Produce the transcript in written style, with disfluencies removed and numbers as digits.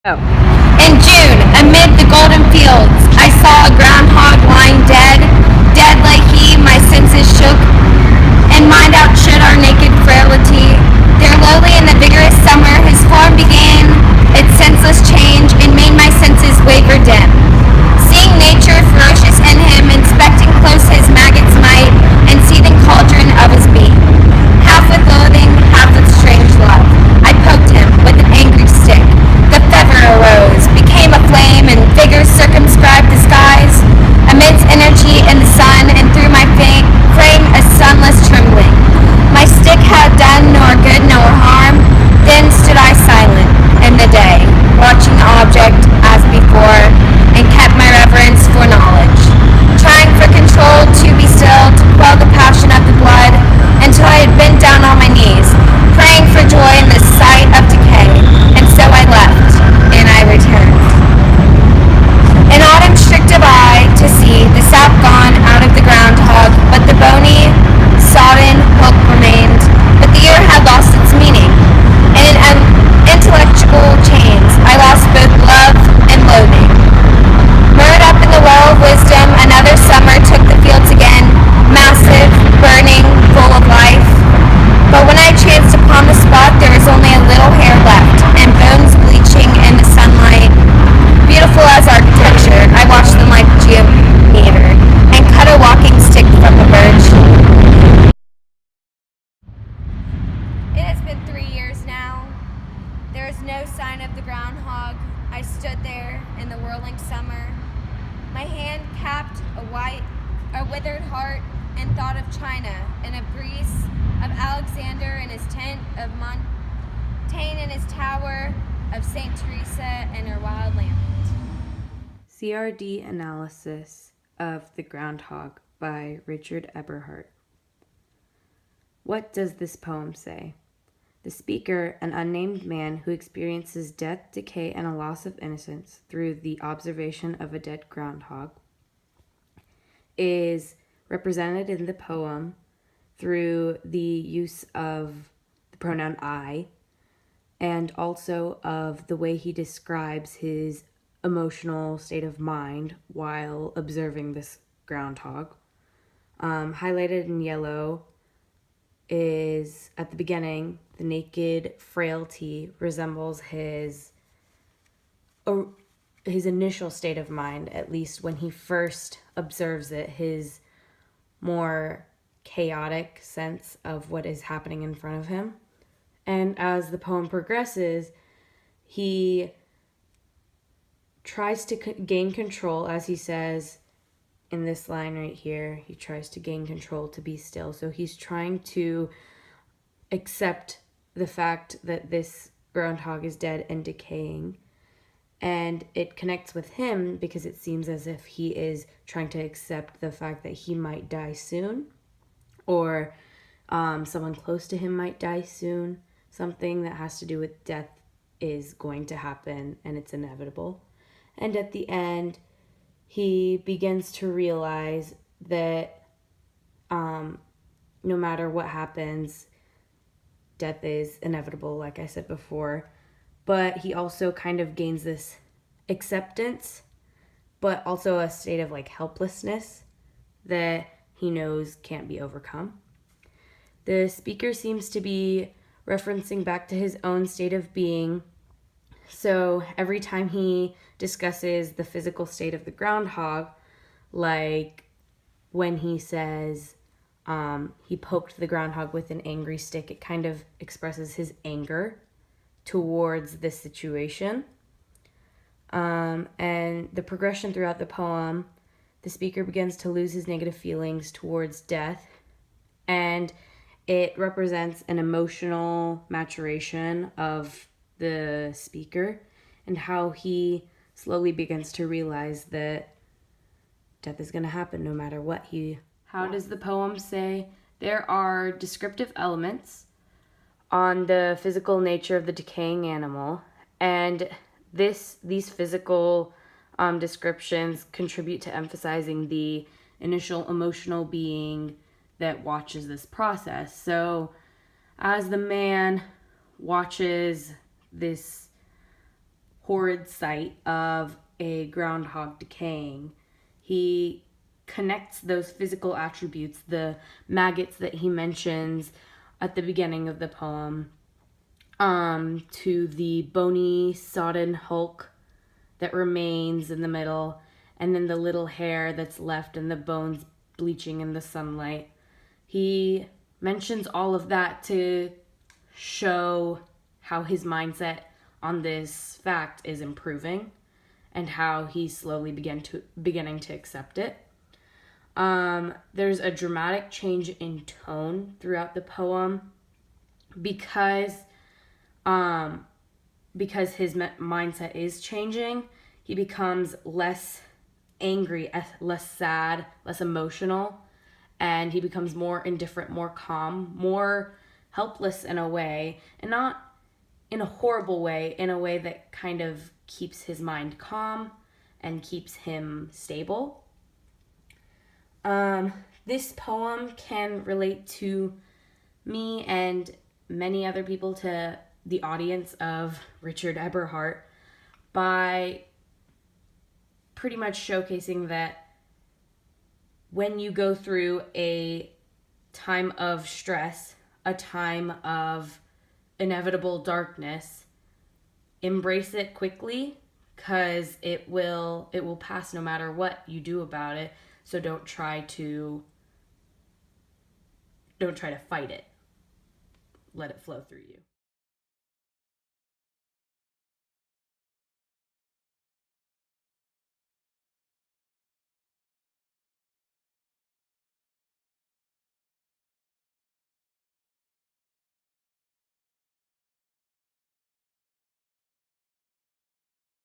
In June, amid the golden fields, I saw a groundhog lying dead. Dead like he, my senses shook, and mind outshid our naked frailty. There lowly in the vigorous summer, his form began its senseless change, and made my senses waver dim. Seeing nature ferocious in him, inspecting close his maggot's might, and seething cauldron of his being. Half with loathing, half with strange love, I poked him with an angry stick. The fever arose, became a flame, and vigor circumscribed the skies. Amidst energy in the sun, and through my frame a sunless trembling. My stick had done nor good nor harm. Then stood I silent in the day, watching the object as before, and kept my reverence for knowledge. Trying for control to be still, to quell the passion of the blood, until I had bent down on my knees, praying for joy in the sight of decay. And so I left, and I returned. In autumn strict of eye to see the sap gone out of the groundhog, but the bony, sodden hook remained. But the year had lost its meaning, and in intellectual chains I lost both love and loathing. Murred up in the well of wisdom, another summer took the fields again, massive, burning, full of life. But when I chanced upon the spot, there was only a little hair left, and bones bleaching in the sunlight. Beautiful as architecture, I watched them like geometer, and cut a walking stick from the birch. It has been 3 years now. There is no sign of the groundhog. I stood there in the whirling summer. My hand capped a withered heart, and thought of China, and of Greece, of Alexander and his tent, of Montaigne and his tower, of St. Teresa and her wild land. CRD Analysis of the Groundhog by Richard Eberhardt. What does this poem say? The speaker, an unnamed man who experiences death, decay, and a loss of innocence through the observation of a dead groundhog, is represented in the poem through the use of the pronoun I, and also of the way he describes his emotional state of mind while observing this groundhog. Highlighted in yellow is, at the beginning, the naked frailty resembles his initial state of mind, at least when he first observes it, his more chaotic sense of what is happening in front of him. And as the poem progresses, he tries to gain control, as he says in this line right here. He tries to gain control, to be still. So he's trying to accept the fact that this groundhog is dead and decaying. And it connects with him because it seems as if he is trying to accept the fact that he might die soon, or someone close to him might die soon. Something that has to do with death is going to happen, and it's inevitable. And at the end, he begins to realize that no matter what happens, death is inevitable, like I said before. But he also kind of gains this acceptance, but also a state of like helplessness that he knows can't be overcome. The speaker seems to be referencing back to his own state of being. So every time he discusses the physical state of the groundhog, like when he says he poked the groundhog with an angry stick, it kind of expresses his anger towards this situation. And the progression throughout the poem, the speaker begins to lose his negative feelings towards death, and it represents an emotional maturation of the speaker and how he slowly begins to realize that death is going to happen no matter what. How does the poem say? There are descriptive elements on the physical nature of the decaying animal, and these physical descriptions contribute to emphasizing the initial emotional being that watches this process. So as the man watches this horrid sight of a groundhog decaying, he connects those physical attributes, the maggots that he mentions at the beginning of the poem, to the bony, sodden hulk that remains in the middle, and then the little hair that's left and the bones bleaching in the sunlight. He mentions all of that to show how his mindset on this fact is improving and how he's slowly beginning to accept it. There's a dramatic change in tone throughout the poem because his mindset is changing. He becomes less angry, less sad, less emotional, and he becomes more indifferent, more calm, more helpless in a way, and not in a horrible way, in a way that kind of keeps his mind calm and keeps him stable. This poem can relate to me and many other people, to the audience of Richard Eberhart, by pretty much showcasing that when you go through a time of stress, a time of inevitable darkness, embrace it quickly, because it will pass no matter what you do about it. So don't try to fight it. Let it flow through you.